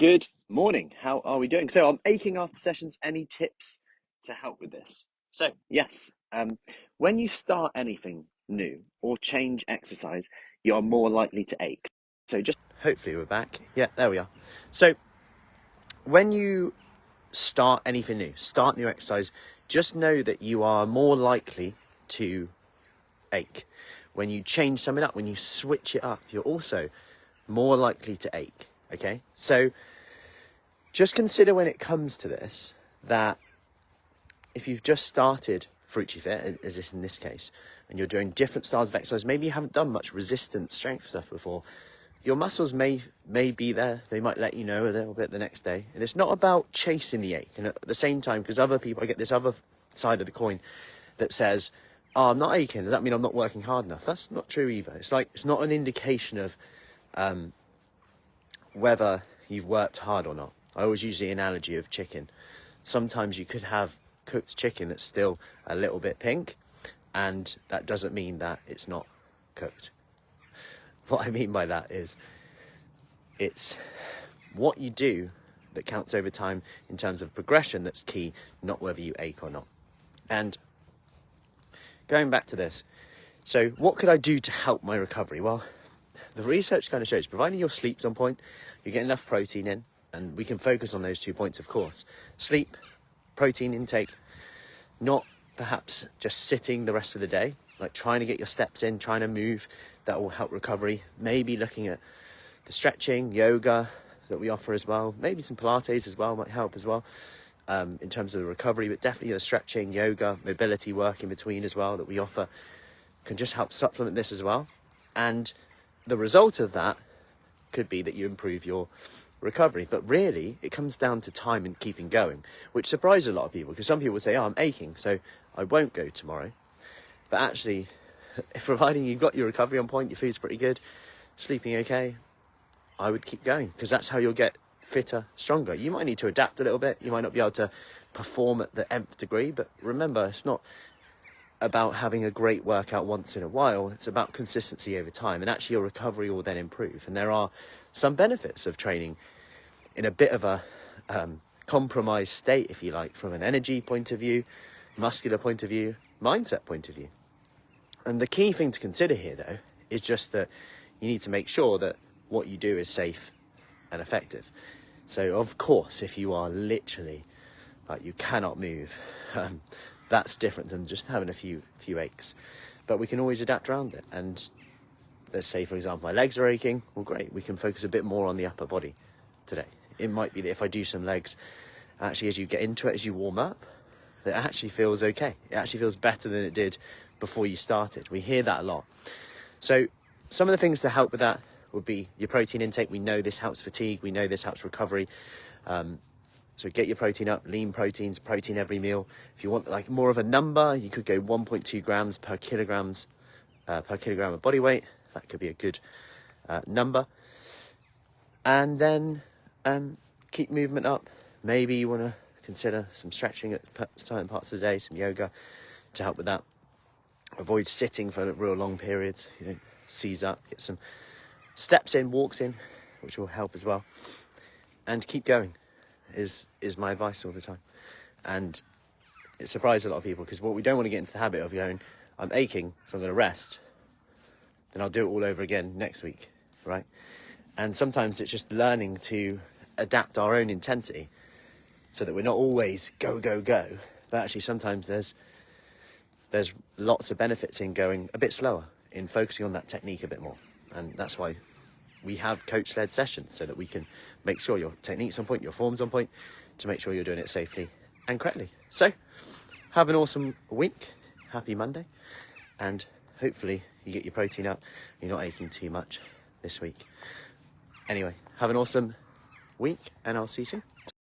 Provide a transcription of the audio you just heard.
Good morning. How are we doing? So I'm aching after sessions. Any tips to help with this? So yes, when you start anything new or change exercise, you are more likely to ache. So just hopefully we're back. Yeah, there we are. So when you start anything new, start new exercise, just know that you are more likely to ache. When you change something up, when you switch it up, you're also more likely to ache. Okay, so just consider when it comes to this that if you've just started Fruci Fit, as in this case, and you're doing different styles of exercise, maybe you haven't done much resistance strength stuff before, your muscles may be there. They might let you know a little bit the next day. And it's not about chasing the ache. And at the same time, because other people, I get this other side of the coin that says, oh, I'm not aching. Does that mean I'm not working hard enough? That's not true either. It's like, it's not an indication of whether you've worked hard or not. I always use the analogy of chicken. Sometimes you could have cooked chicken that's still a little bit pink, and that doesn't mean that it's not cooked. What I mean by that is it's what you do that counts over time in terms of progression that's key, not whether you ache or not. And going back to this, so what could I do to help my recovery? Well, the research kind of shows, providing your sleep's on point, you get enough protein in, and we can focus on those 2 points, of course. Sleep, protein intake, not perhaps just sitting the rest of the day, like trying to get your steps in, trying to move, that will help recovery. Maybe looking at the stretching, yoga that we offer as well. Maybe some Pilates as well might help as well in terms of the recovery, but definitely the stretching, yoga, mobility work in between as well that we offer can just help supplement this as well. And the result of that could be that you improve your recovery, but really it comes down to time and keeping going, which surprises a lot of people, because some people would say, oh, I'm aching, so I won't go tomorrow. But actually, providing you've got your recovery on point, your food's pretty good, sleeping okay, I would keep going, because that's how you'll get fitter, stronger. You might need to adapt a little bit. You might not be able to perform at the nth degree, but remember, it's not about having a great workout once in a while. It's about consistency over time, and actually your recovery will then improve. And there are some benefits of training in a bit of a compromised state, if you like, from an energy point of view, muscular point of view, mindset point of view. And the key thing to consider here, though, is just that you need to make sure that what you do is safe and effective. So, of course, if you are literally like you cannot move, that's different than just having a few aches. But we can always adapt around it. And let's say, for example, my legs are aching. Well, great. We can focus a bit more on the upper body today. It might be that if I do some legs, actually, as you get into it, as you warm up, it actually feels okay. It actually feels better than it did before you started. We hear that a lot. So some of the things to help with that would be your protein intake. We know this helps fatigue. We know this helps recovery. So get your protein up, lean proteins, protein every meal. If you want like more of a number, you could go 1.2 grams per kilogram of body weight. That could be a good number. And then keep movement up. Maybe you want to consider some stretching at certain parts of the day, some yoga to help with that. Avoid sitting for real long periods. You know, seize up, get some steps in, walks in, which will help as well. And keep going is my advice all the time. And it surprises a lot of people, because what we don't want to get into the habit of going, I'm aching, so I'm going to rest. Then I'll do it all over again next week, right? And sometimes it's just learning to adapt our own intensity so that we're not always go, go, go. But actually sometimes there's lots of benefits in going a bit slower, in focusing on that technique a bit more. And that's why we have coach-led sessions, so that we can make sure your technique's on point, your form's on point, to make sure you're doing it safely and correctly. So have an awesome week. Happy Monday. And hopefully you get your protein up. You're not aching too much this week. Anyway, have an awesome week, and I'll see you soon.